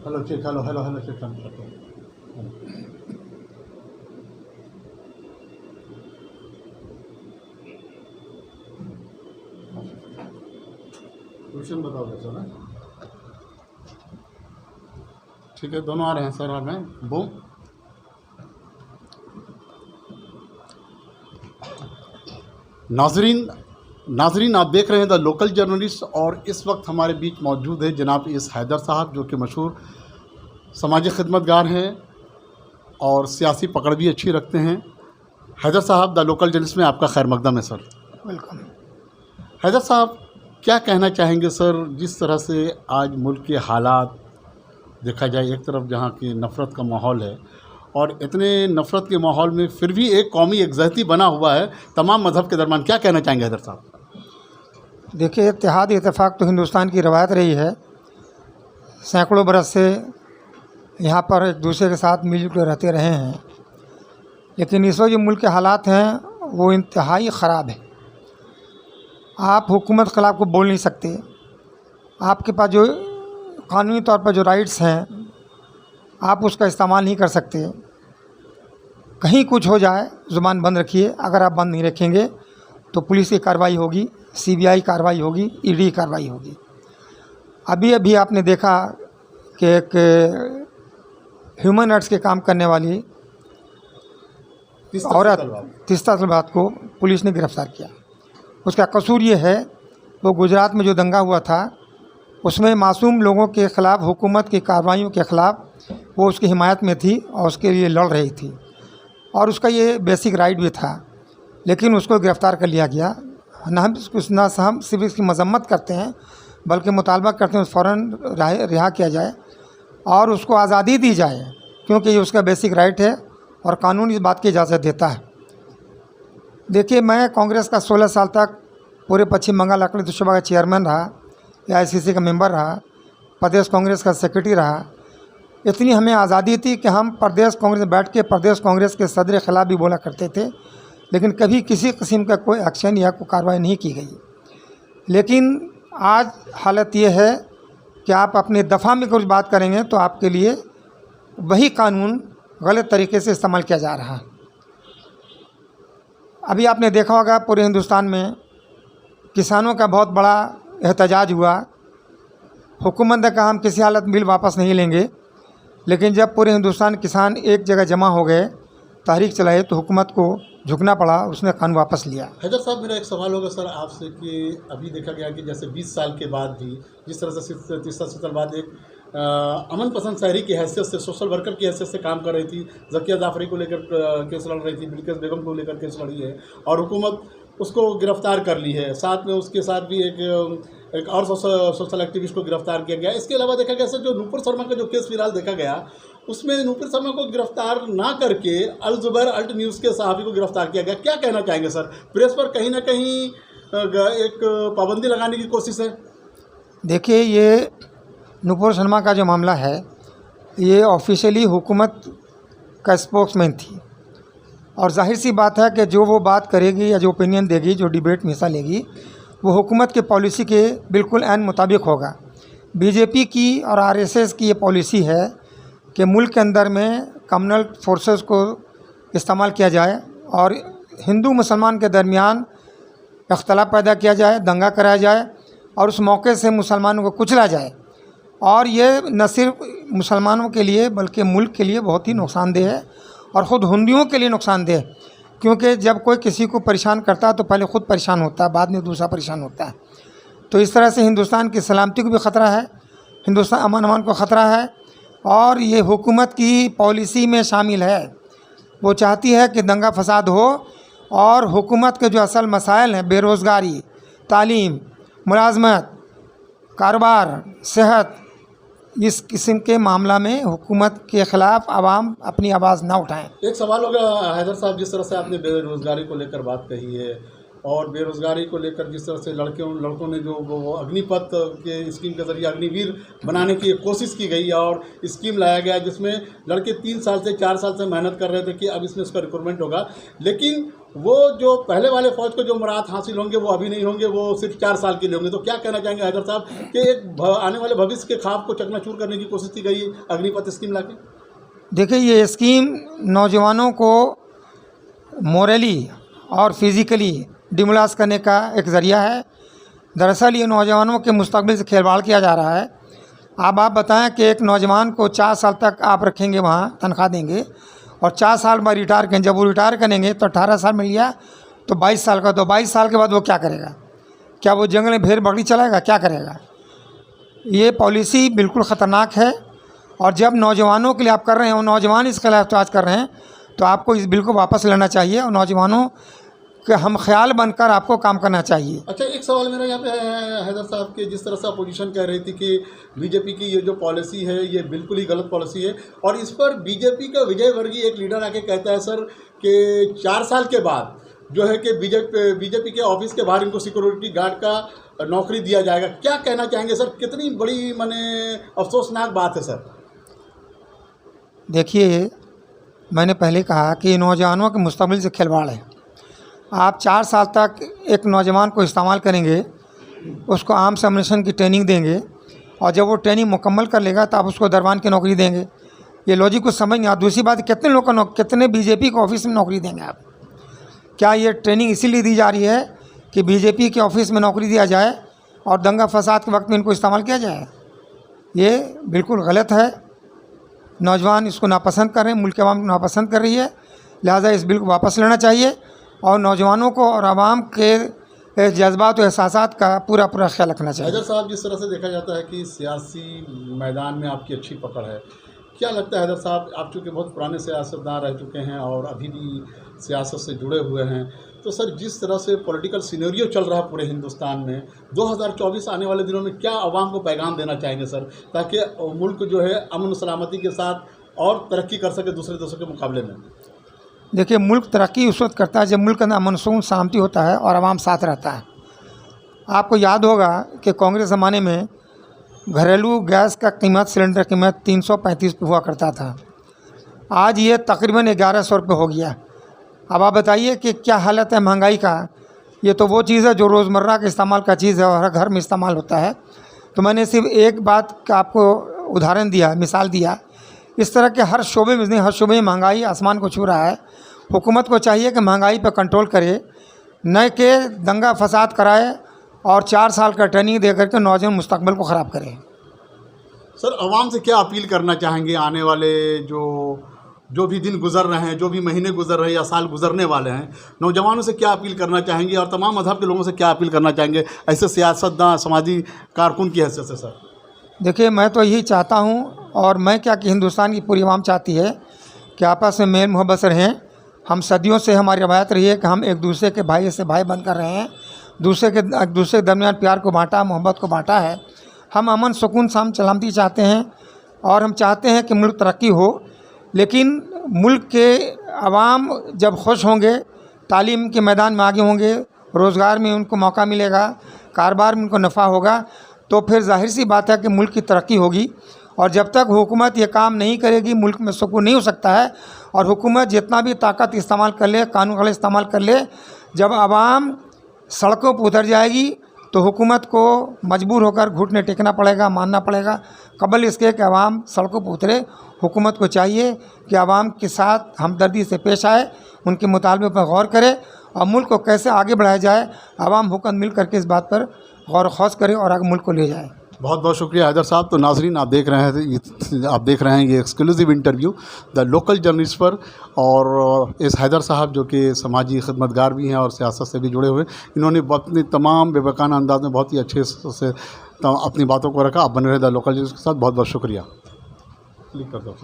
Hello check, hello hello hello check करते हैं। Question बताओ कैसा ना। ठीक है, दोनों आ रहे हैं सर। आ रहे हैं वो नाजरीन नाजरीन आप देख रहे हैं द लोकल जर्नलिस्ट, और इस वक्त हमारे बीच मौजूद है जनाब एस हैदर साहब, जो कि मशहूर समाजी खिदमतगार हैं और सियासी पकड़ भी अच्छी रखते हैं। हैदर साहब, द लोकल जर्नलिस्ट में आपका खैर मकदम है सर। वेलकम। हैदर साहब, क्या कहना चाहेंगे सर, जिस तरह से आज मुल्क के हालात देखा जाए, एक तरफ जहाँ की नफ़रत का माहौल है और इतने नफ़रत के माहौल में फिर भी एक कौमी एकज़हती बना हुआ है तमाम मज़हब के दरमियान, क्या कहना चाहेंगे हैदर साहब? देखिए, इत्तेहाद इत्तेफाक तो हिंदुस्तान की रवायत रही है। सैकड़ों बरस से यहाँ पर एक दूसरे के साथ मिलजुल कर रहते रहे हैं, लेकिन इस वक्त जो मुल्क के हालात हैं वो इंतहाई ख़राब है। आप हुकूमत के खिलाफ को बोल नहीं सकते। आपके पास जो कानूनी तौर पर जो राइट्स हैं आप उसका इस्तेमाल नहीं कर सकते। कहीं कुछ हो जाए ज़ुबान बंद रखिए। अगर आप बंद नहीं रखेंगे तो पुलिस की कार्रवाई होगी, सीबीआई कार्रवाई होगी, ईडी कार्रवाई होगी। अभी अभी आपने देखा कि एक ह्यूमन राइट्स के काम करने वाली औरत तीस्ता तलवार को पुलिस ने गिरफ़्तार किया। उसका कसूर ये है, वो गुजरात में जो दंगा हुआ था उसमें मासूम लोगों के ख़िलाफ़ हुकूमत की कार्रवाइयों के ख़िलाफ़ वो उसकी हिमायत में थी और उसके लिए लड़ रही थी, और उसका ये बेसिक राइट भी था, लेकिन उसको गिरफ़्तार कर लिया गया। ना हम सिर्फ इसकी मजम्मत करते हैं बल्कि मुतालबा करते हैं फ़ौरन रिहा किया जाए और उसको आज़ादी दी जाए, क्योंकि ये उसका बेसिक राइट है और कानून इस बात की इजाज़त देता है। देखिए, मैं कांग्रेस का 16 साल तक पूरे पश्चिम बंगाल अकाली दल का चेयरमैन रहा, AICC का मेंबर रहा, प्रदेश कांग्रेस का सेक्रेटरी रहा। इतनी हमें आज़ादी थी कि हम प्रदेश कांग्रेस में बैठ के प्रदेश कांग्रेस के सदर के ख़िलाफ़ भी बोला करते थे, लेकिन कभी किसी किस्म का कोई एक्शन या कोई कार्रवाई नहीं की गई। लेकिन आज हालत ये है कि आप अपने दफ़ा में कुछ बात करेंगे तो आपके लिए वही कानून गलत तरीके से इस्तेमाल किया जा रहा है। अभी आपने देखा होगा पूरे हिंदुस्तान में किसानों का बहुत बड़ा एहतजाज हुआ। हुकूमत ने कहा हम किसी हालत में बिल वापस नहीं लेंगे, लेकिन जब पूरे हिंदुस्तान किसान एक जगह जमा हो गए, तहरीक चलाए, तो हुकूमत को झुकना पड़ा, उसने कानून वापस लिया। हैदर साहब, मेरा एक सवाल होगा सर आपसे कि अभी देखा गया कि जैसे 20 साल के बाद भी जिस तरह से तीस्ता तलवार बाद एक अमन पसंद शहरी की हैसियत से, सोशल वर्कर की हैसियत से काम कर रही थी, ज़किया जाफरी को लेकर केस लड़ रही थी, बिल्किस बेगम को लेकर केस लड़ी है और हुकूमत उसको गिरफ़्तार कर ली है। साथ में उसके साथ भी एक और सोशल एक्टिविस्ट को गिरफ़्तार किया गया। इसके अलावा देखा गया सर, जो नूपुर शर्मा का जो केस फिलहाल देखा गया, उसमें नूपुर शर्मा को गिरफ़्तार ना करके अल ज़ुबैर अल्ट न्यूज़ के सहाफ़ी को गिरफ़्तार किया गया। क्या कहना चाहेंगे सर? प्रेस पर कहीं ना कहीं एक पाबंदी लगाने की कोशिश है। देखिए, ये नूपुर शर्मा का जो मामला है, ये ऑफिशियली हुकूमत का स्पोक्समैन थी, और जाहिर सी बात है कि जो वो बात करेगी या जो ओपिनियन देगी, जो डिबेट में हिस्सा लेगी, वो हुकूमत के पॉलिसी के बिल्कुल ऐन मुताबिक होगा। बीजेपी की और आरएसएस की ये पॉलिसी है कि मुल्क के अंदर में कम्युनल फोर्सेस को इस्तेमाल किया जाए और हिंदू मुसलमान के दरमियान इख्तलाफ पैदा किया जाए, दंगा कराया जाए और उस मौके से मुसलमानों को कुचला जाए। और ये न सिर्फ मुसलमानों के लिए बल्कि मुल्क के लिए बहुत ही नुकसानदेह है और ख़ुद हिंदुओं के लिए नुकसानदेह है, क्योंकि जब कोई किसी को परेशान करता है तो पहले ख़ुद परेशान होता है, बाद में दूसरा परेशान होता है। तो इस तरह से हिंदुस्तान की सलामती को भी ख़तरा है, हिंदुस्तान अमन को ख़तरा है, और ये हुकूमत की पॉलिसी में शामिल है। वो चाहती है कि दंगा फसाद हो और हुकूमत के जो असल मसाइल हैं, बेरोज़गारी, तालीम, मुलाजमत, कारोबार, सेहत, इस किस्म के मामला में हुकूमत के ख़िलाफ़ आवाम अपनी आवाज़ ना उठाएं। एक सवाल होगा हैदर साहब, जिस तरह से आपने बेरोज़गारी को लेकर बात कही है और बेरोज़गारी को लेकर जिस तरह से लड़कों ने जो वो अग्निपथ के स्कीम के ज़रिए अग्निवीर बनाने की कोशिश की गई और स्कीम लाया गया, जिसमें लड़के 3 साल से 4 साल से मेहनत कर रहे थे कि अब इसमें उसका रिक्रूटमेंट होगा, लेकिन वो जो पहले वाले फौज को जो मुराद हासिल होंगे वो अभी नहीं होंगे, वो सिर्फ 4 साल के लिए होंगे। तो क्या कहना चाहेंगे हैदर साहब कि एक आने वाले भविष्य के ख्वाब को चकनाचूर करने की कोशिश की गई अग्निपथ स्कीम लाके? देखिए, ये स्कीम नौजवानों को मोरली और फिज़िकली डिमोलाइज करने का एक ज़रिया है। दरअसल ये नौजवानों के मुस्तकबिल से खिलवाड़ किया जा रहा है। अब आप बताएं कि एक नौजवान को 4 साल तक आप रखेंगे, वहाँ तनख्वाह देंगे और 4 साल बाद रिटायर करें। जब वो रिटायर करेंगे तो 18 साल मिल गया तो 22 साल का, तो 22 साल के बाद वो क्या करेगा? क्या वो जंगल में भेड़ बकरी चलाएगा? क्या करेगा? ये पॉलिसी बिल्कुल ख़तरनाक है। और जब नौजवानों के लिए आप कर रहे हैं और नौजवान इसके खिलाफ आज कर रहे हैं, तो आपको इस बिल को वापस लेना चाहिए और नौजवानों के हम ख्याल बनकर आपको काम करना चाहिए। अच्छा, एक सवाल मेरा यहाँ पे है हैदर साहब कि जिस तरह से अपोजिशन कह रही थी कि बीजेपी की ये जो पॉलिसी है ये बिल्कुल ही गलत पॉलिसी है, और इस पर बीजेपी का विजय वर्गीय एक लीडर आके कहता है सर कि 4 साल के बाद जो है कि बीजेपी के ऑफिस के बाहर इनको सिक्योरिटी गार्ड का नौकरी दिया जाएगा। क्या कहना चाहेंगे सर? कितनी बड़ी माने अफसोसनाक बात है सर। देखिए, मैंने पहले कहा कि नौजवानों के मुस्तकबिल से खिलवाड़ है। आप 4 साल तक एक नौजवान को इस्तेमाल करेंगे, उसको आर्म्स सबमिशन की ट्रेनिंग देंगे और जब वो ट्रेनिंग मुकम्मल कर लेगा तो आप उसको दरबान की नौकरी देंगे। ये लॉजिक को समझ नहीं। आप दूसरी बात, कितने लोग का कितने बीजेपी के ऑफिस में नौकरी देंगे आप? क्या ये ट्रेनिंग इसीलिए दी जा रही है कि बीजेपी के ऑफिस में नौकरी दिया जाए और दंगा फसाद के वक्त में इनको इस्तेमाल किया जाए? ये बिल्कुल गलत है। नौजवान इसको नापसंद कर रहे हैं, मुल्क की आवाम नापसंद कर रही है, लिहाजा इस बिल को वापस लेना चाहिए और नौजवानों को और आवाम के जज्बात और एहसासात का पूरा ख्याल रखना चाहिए। हैदर साहब, जिस तरह से देखा जाता है कि सियासी मैदान में आपकी अच्छी पकड़ है, क्या लगता है हैदर साहब, आप चूँकि बहुत पुराने सियासतदान रह चुके हैं और अभी भी सियासत से जुड़े हुए हैं, तो सर जिस तरह से पॉलिटिकल सिनेरियो चल रहा है पूरे हिंदुस्तान में, 2024 आने वाले दिनों में क्या आवाम को पैगाम देना चाहेंगे सर, ताकि मुल्क जो है अमन सलामती के साथ और तरक्की कर सके दूसरे देशों के मुकाबले में? देखिए, मुल्क तरक्की उस वक्त करता है जब मुल्क के अंदर अमन सुकून शांति होता है और आवाम साथ रहता है। आपको याद होगा कि कांग्रेस ज़माने में घरेलू गैस का कीमत, सिलेंडर कीमत 335 हुआ करता था। आज ये तकरीबन 1100 रुपये हो गया। अब आप बताइए कि क्या हालत है महंगाई का। ये तो वो चीज़ है जो रोज़मर्रा के इस्तेमाल का चीज़ है और हर घर में इस्तेमाल होता है। तो मैंने सिर्फ एक बात का आपको उदाहरण दिया, मिसाल दिया। इस तरह के हर शोबे में नहीं, हर शोबे में महंगाई आसमान को छू रहा है। हुकूमत को चाहिए कि महंगाई पर कंट्रोल करे, न कि दंगा फसाद कराए और 4 साल का ट्रेनिंग दे करके नौजवान मुस्तकबिल को ख़राब करे। सर, आवाम से क्या अपील करना चाहेंगे? आने वाले जो भी दिन गुजर रहे हैं, जो भी महीने गुजर रहे हैं या साल गुजरने वाले हैं, नौजवानों से क्या अपील करना चाहेंगे और तमाम मज़हब के लोगों से क्या अपील करना चाहेंगे ऐसे सियासतदान, समाजी कारकुन की हैसियत से? सर देखिए, मैं तो यही चाहता हूँ और मैं क्या कि हिंदुस्तान की पूरी आवाम चाहती है कि आपस में मेल मोहब्बत से रहें। हम सदियों से हमारी रवायत रही है कि हम एक दूसरे के भाई से भाई बनकर रहे हैं, दूसरे के दरमियान प्यार को बांटा, मोहब्बत को बांटा है। हम अमन सुकून सलामती चाहते हैं और हम चाहते हैं कि मुल्क तरक्की हो, लेकिन मुल्क के अवाम जब खुश होंगे, तालीम के मैदान में आगे होंगे, रोज़गार में उनको मौका मिलेगा, कारोबार में उनको नफ़ा होगा, तो फिर जाहिर सी बात है कि मुल्क की तरक्की होगी। और जब तक हुकूमत ये काम नहीं करेगी, मुल्क में सुकून नहीं हो सकता है। और हुकूमत जितना भी ताकत इस्तेमाल कर ले, कानून का इस्तेमाल कर ले, जब आवाम सड़कों पर उतर जाएगी तो हुकूमत को मजबूर होकर घुटने टेकना पड़ेगा, मानना पड़ेगा। कबल इसके कि आवाम सड़कों पर उतरे, हुकूमत को चाहिए कि आवाम के साथ हमदर्दी से पेश आए, उनके मुतालबे पर गौर करे और मुल्क को कैसे आगे बढ़ाया जाए, आवाम हुकूमत मिल करके इस बात पर गौर खौज करे और आगे मुल्क को ले जाए। बहुत बहुत शुक्रिया हैदर साहब। तो नाजरीन, आप देख रहे हैं ये exclusive interview the local journalist पर, और इस हैदर साहब जो कि समाजी खिदमतगार भी हैं और सियासत से भी जुड़े हुए, इन्होंने अपने तमाम बेबकाना अंदाज में बहुत ही अच्छे से अपनी बातों को रखा। आप बने रहे द लोकल जर्नलिस्ट के साथ। बहुत बहुत शुक्रिया। क्लिक कर दो।